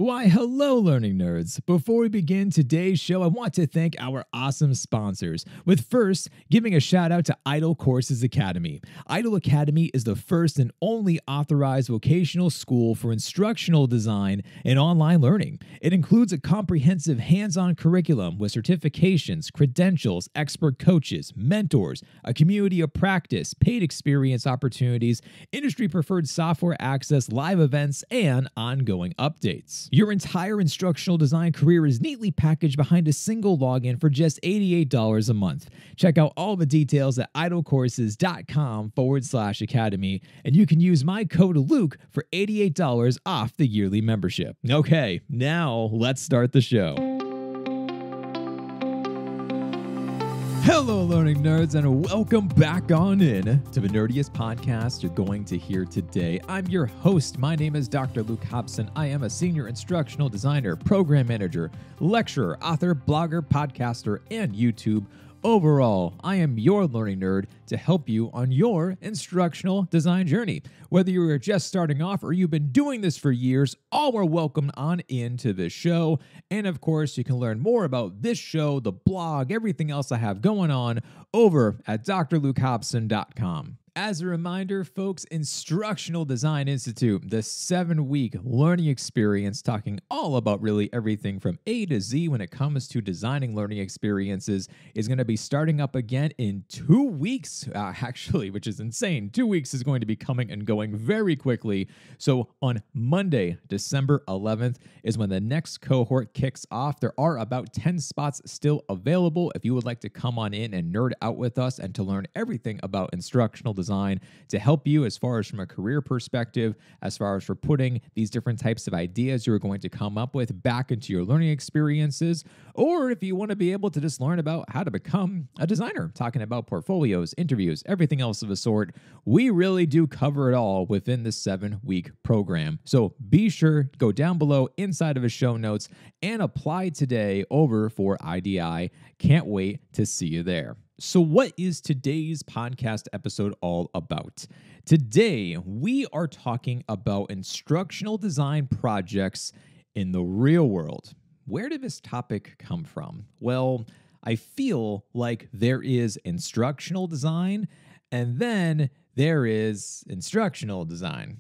Why, hello, learning nerds. Before we begin today's show, I want to thank our awesome sponsors, with first giving a shout out to Idle Courses Academy. Idle Academy is the first and only authorized vocational school for instructional design and online learning. It includes a comprehensive hands-on curriculum with certifications, credentials, expert coaches, mentors, a community of practice, paid experience opportunities, industry-preferred software access, live events, and ongoing updates. Your entire instructional design career is neatly packaged behind a single login for just $88 a month. Check out all the details at idlecourses.com/academy, and you can use my code Luke for $88 off the yearly membership. Okay, now let's start the show. Hello, learning nerds, and welcome back on in to the nerdiest podcast you're going to hear today. I'm your host. My name is Dr. Luke Hobson. I am a senior instructional designer, program manager, lecturer, author, blogger, podcaster, and YouTube. Overall, I am your learning nerd to help you on your instructional design journey. Whether you are just starting off or you've been doing this for years, all are welcome on into this show. And of course, you can learn more about this show, the blog, everything else I have going on over at drlukehobson.com. As a reminder, folks, Instructional Design Institute, the 7-week learning experience talking all about really everything from A to Z when it comes to designing learning experiences, is going to be starting up again in 2 weeks, actually, which is insane. 2 weeks is going to be coming and going very quickly. So on Monday, December 11th, is when the next cohort kicks off. There are about 10 spots still available if you would like to come on in and nerd out with us and to learn everything about instructional design to help you as far as from a career perspective, as far as for putting these different types of ideas you're going to come up with back into your learning experiences, or if you want to be able to just learn about how to become a designer, talking about portfolios, interviews, everything else of the sort. We really do cover it all within the 7-week program. So be sure to go down below inside of the show notes and apply today over for IDI. Can't wait to see you there. So what is today's podcast episode all about? Today, we are talking about instructional design projects in the real world. Where did this topic come from? Well, I feel like there is instructional design, and then there is instructional design.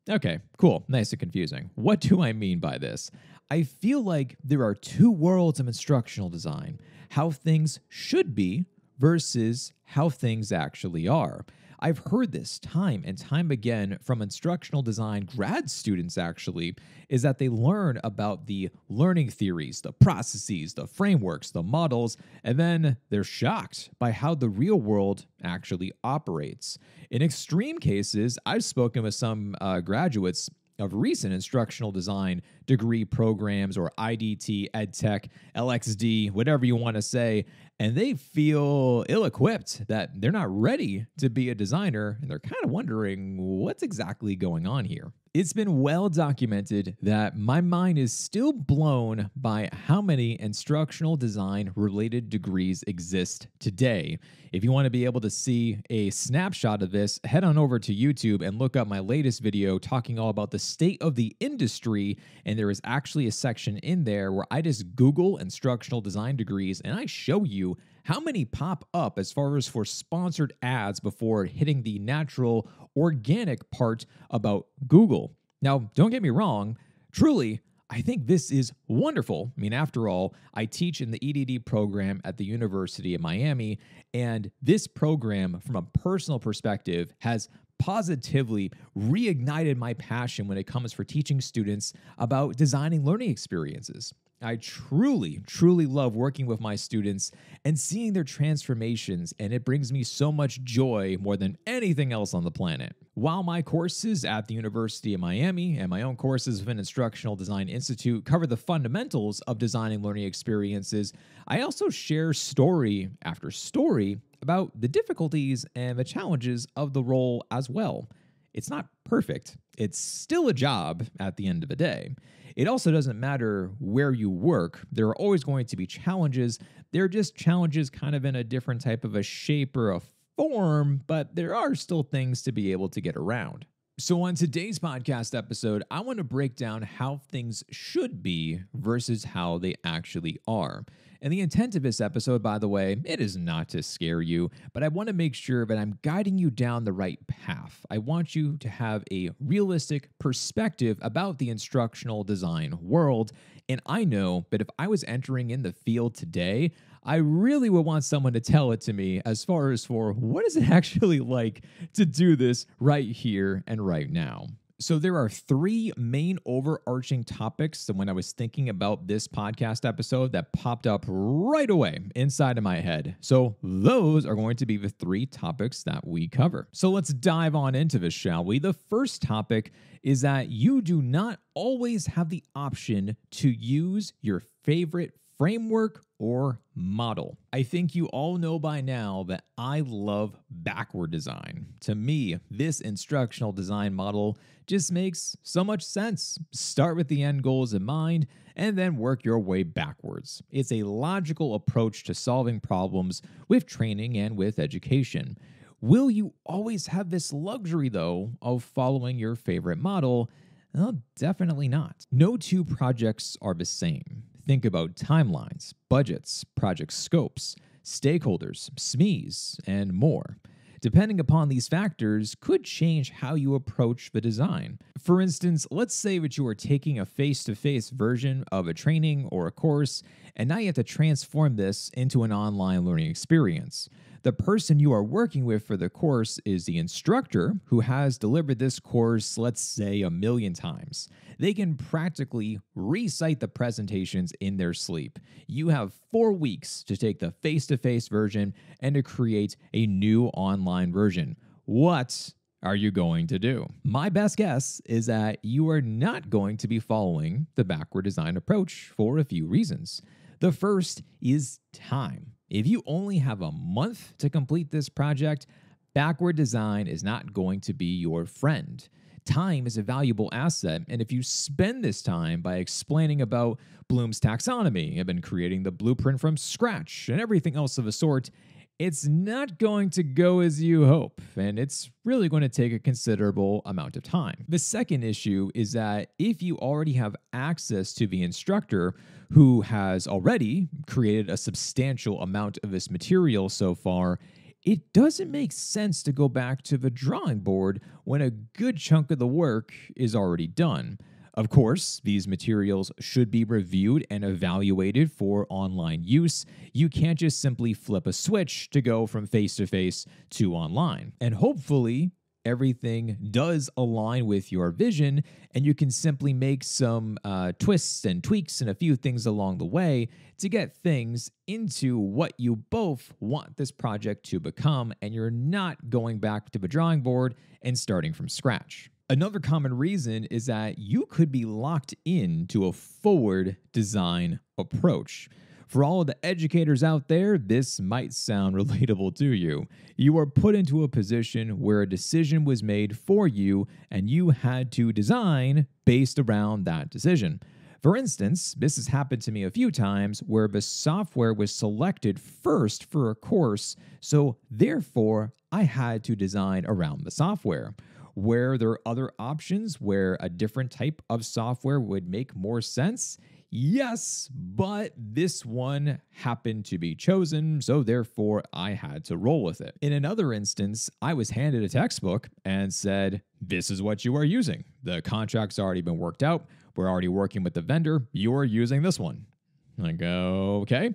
Okay, cool. Nice and confusing. What do I mean by this? I feel like there are two worlds of instructional design: how things should be versus how things actually are. I've heard this time and time again from instructional design grad students, actually, is that they learn about the learning theories, the processes, the frameworks, the models, and then they're shocked by how the real world actually operates. In extreme cases, I've spoken with some graduates of recent instructional design degree programs, or IDT, EdTech, LXD, whatever you want to say, and they feel ill-equipped, that they're not ready to be a designer, and they're kind of wondering what's exactly going on here. It's been well documented that my mind is still blown by how many instructional design related degrees exist today. If you want to be able to see a snapshot of this, head on over to YouTube and look up my latest video talking all about the state of the industry. And there is actually a section in there where I just Google instructional design degrees and I show you how many pop up as far as for sponsored ads before hitting the natural, organic part about Google. Now, don't get me wrong, truly, I think this is wonderful. I mean, after all, I teach in the EDD program at the University of Miami, and this program, from a personal perspective, has positively reignited my passion when it comes for teaching students about designing learning experiences. I truly, truly love working with my students and seeing their transformations, and it brings me so much joy more than anything else on the planet. While my courses at the University of Miami and my own courses within Instructional Design Institute cover the fundamentals of designing learning experiences, I also share story after story about the difficulties and the challenges of the role as well. It's not perfect. It's still a job at the end of the day. It also doesn't matter where you work. There are always going to be challenges. They're just challenges kind of in a different type of a shape or a form, but there are still things to be able to get around. So, on today's podcast episode, I want to break down how things should be versus how they actually are. And the intent of this episode, by the way, it is not to scare you, but I want to make sure that I'm guiding you down the right path. I want you to have a realistic perspective about the instructional design world. And I know that if I was entering in the field today, I really would want someone to tell it to me as far as for what is it actually like to do this right here and right now. So there are three main overarching topics that when I was thinking about this podcast episode that popped up right away inside of my head. So those are going to be the three topics that we cover. So let's dive on into this, shall we? The first topic is that you do not always have the option to use your favorite framework or model. I think you all know by now that I love backward design. To me, this instructional design model just makes so much sense. Start with the end goals in mind and then work your way backwards. It's a logical approach to solving problems with training and with education. Will you always have this luxury, though, of following your favorite model? Well, definitely not. No two projects are the same. Think about timelines, budgets, project scopes, stakeholders, SMEs, and more. Depending upon these factors could change how you approach the design. For instance, let's say that you are taking a face-to-face version of a training or a course, and now you have to transform this into an online learning experience. The person you are working with for the course is the instructor who has delivered this course, let's say, 1,000,000 times. They can practically recite the presentations in their sleep. You have 4 weeks to take the face-to-face version and to create a new online version. What are you going to do? My best guess is that you are not going to be following the backward design approach for a few reasons. The first is time. If you only have a month to complete this project, backward design is not going to be your friend. Time is a valuable asset, and if you spend this time by explaining about Bloom's taxonomy and then creating the blueprint from scratch and everything else of the sort, it's not going to go as you hope, and it's really going to take a considerable amount of time. The second issue is that if you already have access to the instructor who has already created a substantial amount of this material so far, it doesn't make sense to go back to the drawing board when a good chunk of the work is already done. Of course, these materials should be reviewed and evaluated for online use. You can't just simply flip a switch to go from face-to-face to online. And hopefully, everything does align with your vision, and you can simply make some twists and tweaks and a few things along the way to get things into what you both want this project to become, and you're not going back to the drawing board and starting from scratch. Another common reason is that you could be locked into a forward design approach. For all of the educators out there, this might sound relatable to you. You are put into a position where a decision was made for you and you had to design based around that decision. For instance, this has happened to me a few times where the software was selected first for a course, so therefore I had to design around the software. Where there are other options where a different type of software would make more sense? Yes, but this one happened to be chosen, so therefore I had to roll with it. In another instance, I was handed a textbook and said, this is what you are using. The contract's already been worked out. We're already working with the vendor. You are using this one. I go, okay.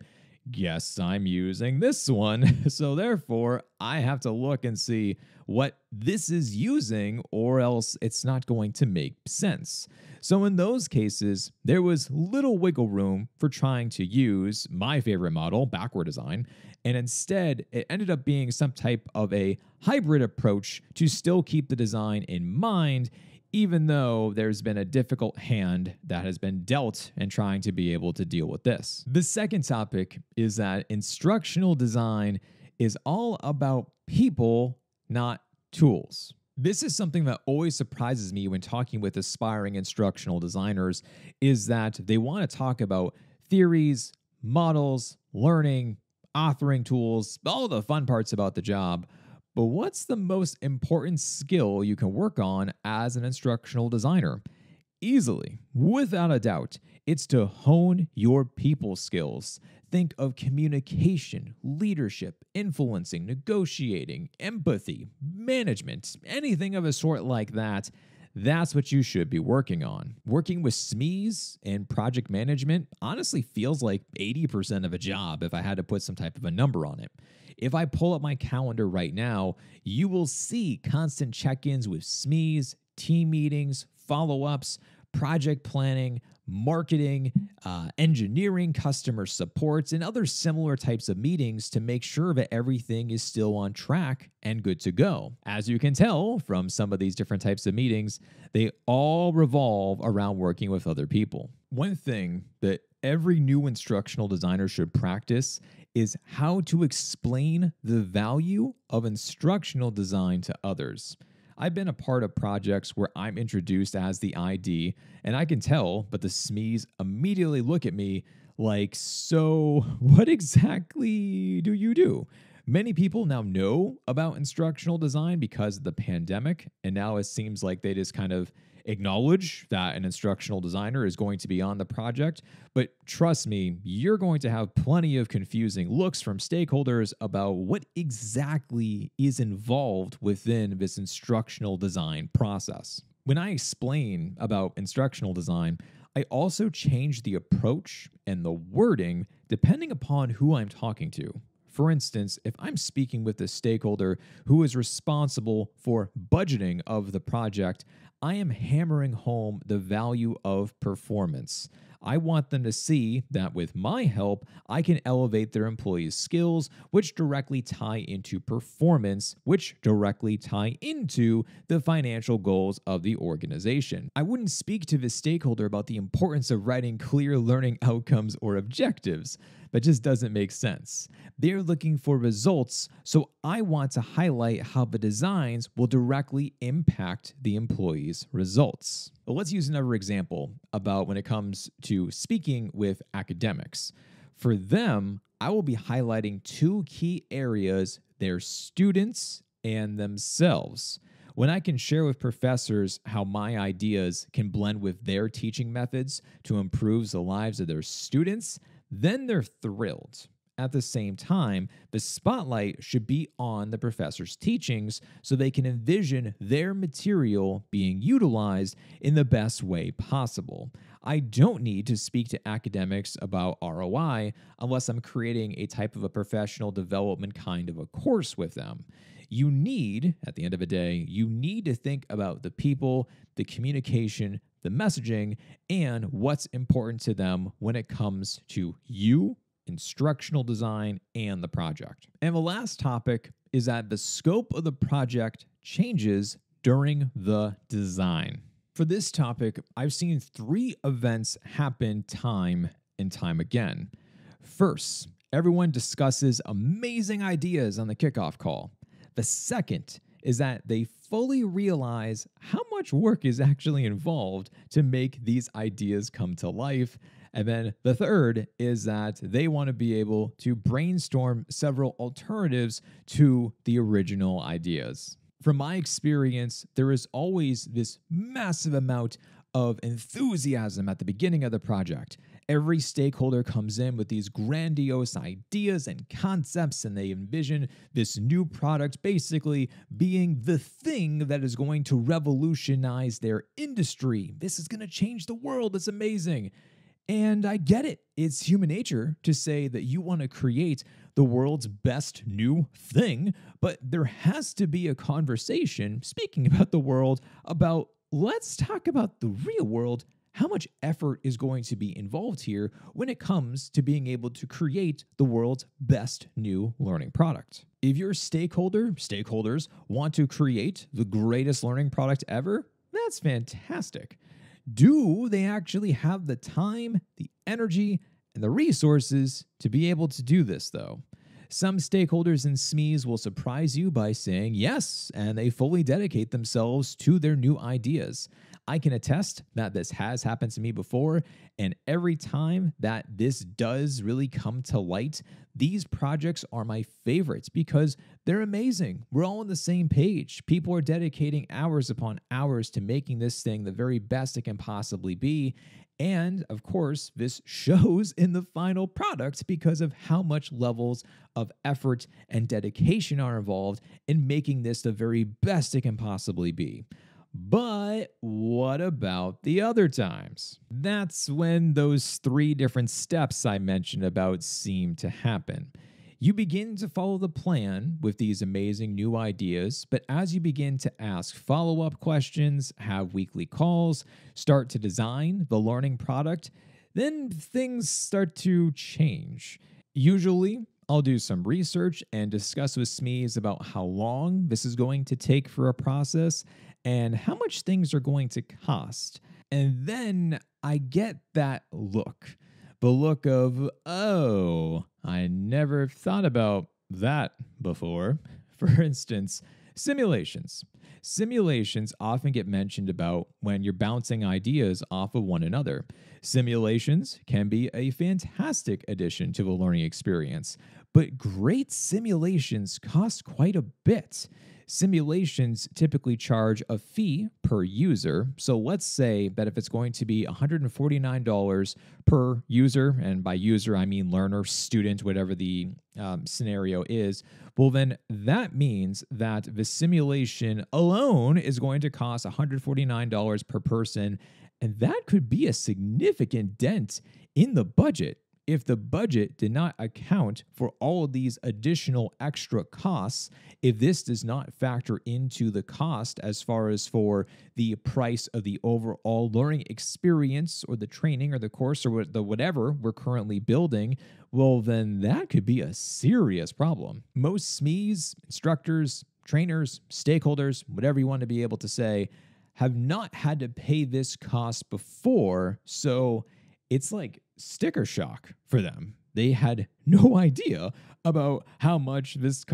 Guess I'm using this one. So therefore, I have to look and see what this is using, or else it's not going to make sense. So in those cases, there was little wiggle room for trying to use my favorite model, backward design, and instead it ended up being some type of a hybrid approach to still keep the design in mind, even though there's been a difficult hand that has been dealt in trying to be able to deal with this. The second topic is that instructional design is all about people, not tools. This is something that always surprises me when talking with aspiring instructional designers, is that they want to talk about theories, models, learning, authoring tools, all the fun parts about the job. But what's the most important skill you can work on as an instructional designer? Easily, without a doubt, it's to hone your people skills. Think of communication, leadership, influencing, negotiating, empathy, management, anything of a sort like that. That's what you should be working on. Working with SMEs and project management honestly feels like 80% of a job if I had to put some type of a number on it. If I pull up my calendar right now, you will see constant check-ins with SMEs, team meetings, follow-ups, project planning, marketing, engineering, customer supports, and other similar types of meetings to make sure that everything is still on track and good to go. As you can tell from some of these different types of meetings, they all revolve around working with other people. One thing that every new instructional designer should practice is how to explain the value of instructional design to others. I've been a part of projects where I'm introduced as the ID, and I can tell, but the SMEs immediately look at me like, so what exactly do you do? Many people now know about instructional design because of the pandemic, and now it seems like they just kind of acknowledge that an instructional designer is going to be on the project. But trust me, you're going to have plenty of confusing looks from stakeholders about what exactly is involved within this instructional design process. When I explain about instructional design, I also change the approach and the wording depending upon who I'm talking to. For instance, if I'm speaking with a stakeholder who is responsible for budgeting of the project, I am hammering home the value of performance. I want them to see that with my help, I can elevate their employees' skills, which directly tie into performance, which directly tie into the financial goals of the organization. I wouldn't speak to the stakeholder about the importance of writing clear learning outcomes or objectives. That just doesn't make sense. They're looking for results, so I want to highlight how the designs will directly impact the employees' results. Well, let's use another example about when it comes to speaking with academics. For them, I will be highlighting two key areas: their students and themselves. When I can share with professors how my ideas can blend with their teaching methods to improve the lives of their students, then they're thrilled. At the same time, the spotlight should be on the professor's teachings so they can envision their material being utilized in the best way possible. I don't need to speak to academics about ROI unless I'm creating a type of a professional development kind of a course with them. You need, at the end of the day, you need to think about the people, the communication, the messaging, and what's important to them when it comes to you, instructional design, and the project. And the last topic is that the scope of the project changes during the design. For this topic, I've seen 3 events happen time and time again. First, everyone discusses amazing ideas on the kickoff call. The second is that they fully realize how much work is actually involved to make these ideas come to life. And then the third is that they want to be able to brainstorm several alternatives to the original ideas. From my experience, there is always this massive amount of enthusiasm at the beginning of the project. Every stakeholder comes in with these grandiose ideas and concepts, and they envision this new product basically being the thing that is going to revolutionize their industry. This is going to change the world. It's amazing. And I get it. It's human nature to say that you want to create the world's best new thing, but there has to be a conversation, speaking about the world, about let's talk about the real world. How much effort is going to be involved here when it comes to being able to create the world's best new learning product? If your stakeholders want to create the greatest learning product ever, that's fantastic. Do they actually have the time, the energy, and the resources to be able to do this, though? Some stakeholders and SMEs will surprise you by saying yes, and they fully dedicate themselves to their new ideas. I can attest that this has happened to me before, and every time that this does really come to light, these projects are my favorites because they're amazing. We're all on the same page. People are dedicating hours upon hours to making this thing the very best it can possibly be. And of course, this shows in the final product because of how much levels of effort and dedication are involved in making this the very best it can possibly be. But what about the other times? That's when those 3 different steps I mentioned about seem to happen. You begin to follow the plan with these amazing new ideas, but as you begin to ask follow-up questions, have weekly calls, start to design the learning product, then things start to change. Usually, I'll do some research and discuss with SMEs about how long this is going to take for a process and how much things are going to cost. And then I get that look. The look of, oh, I never thought about that before. For instance, simulations. Simulations often get mentioned about when you're bouncing ideas off of one another. Simulations can be a fantastic addition to the learning experience, but great simulations cost quite a bit. Simulations typically charge a fee per user. So let's say that if it's going to be $149 per user, and by user I mean learner, student, whatever the scenario is, well then that means that the simulation alone is going to cost $149 per person, and that could be a significant dent in the budget if the budget did not account for all of these additional extra costs, if this does not factor into the cost as far as for the price of the overall learning experience or the training or the course or the whatever we're currently building, well, then that could be a serious problem. Most SMEs, instructors, trainers, stakeholders, whatever you want to be able to say, have not had to pay this cost before, so it's like sticker shock for them. They had no idea about how much this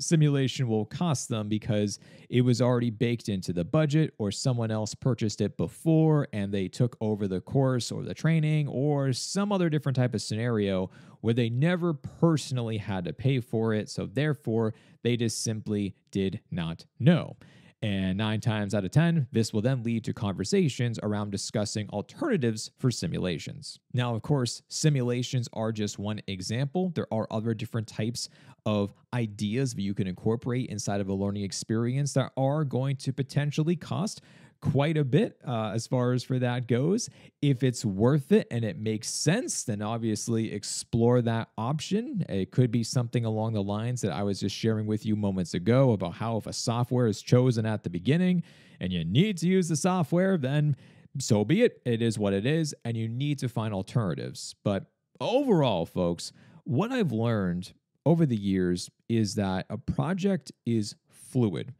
simulation will cost them because it was already baked into the budget, or someone else purchased it before and they took over the course or the training, or some other different type of scenario where they never personally had to pay for it. So therefore, they just simply did not know. And 9 times out of 10, this will then lead to conversations around discussing alternatives for simulations. Now, of course, simulations are just one example. There are other different types of ideas that you can incorporate inside of a learning experience that are going to potentially cost quite a bit as far as for that goes. If it's worth it and it makes sense, then obviously explore that option. It could be something along the lines that I was just sharing with you moments ago about how if a software is chosen at the beginning and you need to use the software, then so be it. It is what it is, and you need to find alternatives. But overall, folks, what I've learned over the years is that a project is fluid.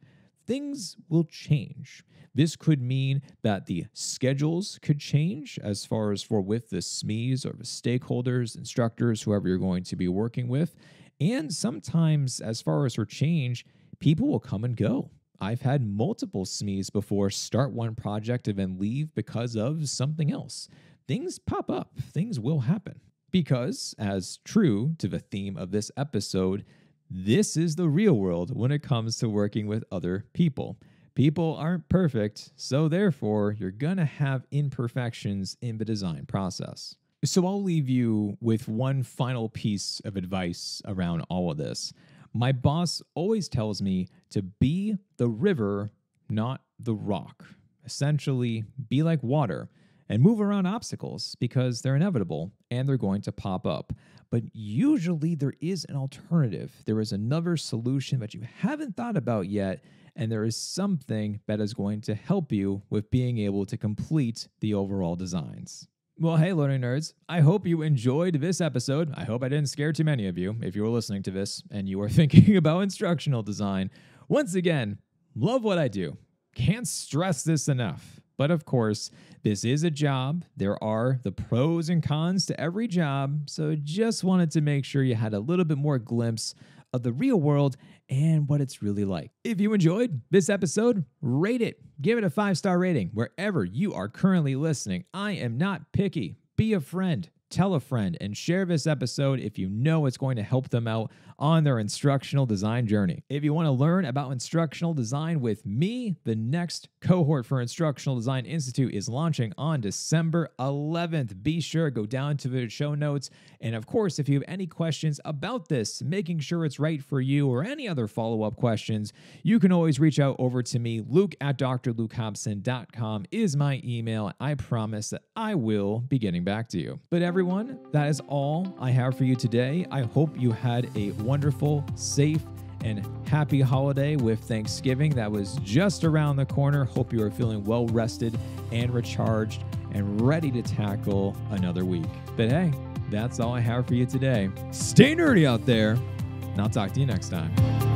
Things will change. This could mean that the schedules could change as far as for with the SMEs or the stakeholders, instructors, whoever you're going to be working with. And sometimes as far as for change, people will come and go. I've had multiple SMEs before start one project and then leave because of something else. Things pop up. Things will happen. Because, as true to the theme of this episode, this is the real world when it comes to working with other people. People aren't perfect, so therefore, you're going to have imperfections in the design process. So I'll leave you with one final piece of advice around all of this. My boss always tells me to be the river, not the rock. Essentially, be like water and move around obstacles because they're inevitable and they're going to pop up. But usually there is an alternative. There is another solution that you haven't thought about yet, and there is something that is going to help you with being able to complete the overall designs. Well, hey, learning nerds, I hope you enjoyed this episode. I hope I didn't scare too many of you if you were listening to this and you are thinking about instructional design. Once again, love what I do. Can't stress this enough. But of course, this is a job. There are the pros and cons to every job. So just wanted to make sure you had a little bit more glimpse of the real world and what it's really like. If you enjoyed this episode, rate it. Give it a 5-star rating wherever you are currently listening. I am not picky. Be a friend. Tell a friend and share this episode if you know it's going to help them out on their instructional design journey. If you want to learn about instructional design with me, the next cohort for Instructional Design Institute is launching on December 11th. Be sure to go down to the show notes. And of course, if you have any questions about this, making sure it's right for you, or any other follow-up questions, you can always reach out over to me. Luke@drlukehobson.com is my email. I promise that I will be getting back to you. But everyone, that is all I have for you today. I hope you had a wonderful, safe, and happy holiday with Thanksgiving that was just around the corner. Hope you are feeling well rested and recharged and ready to tackle another week. But hey, that's all I have for you today. Stay nerdy out there, and I'll talk to you next time.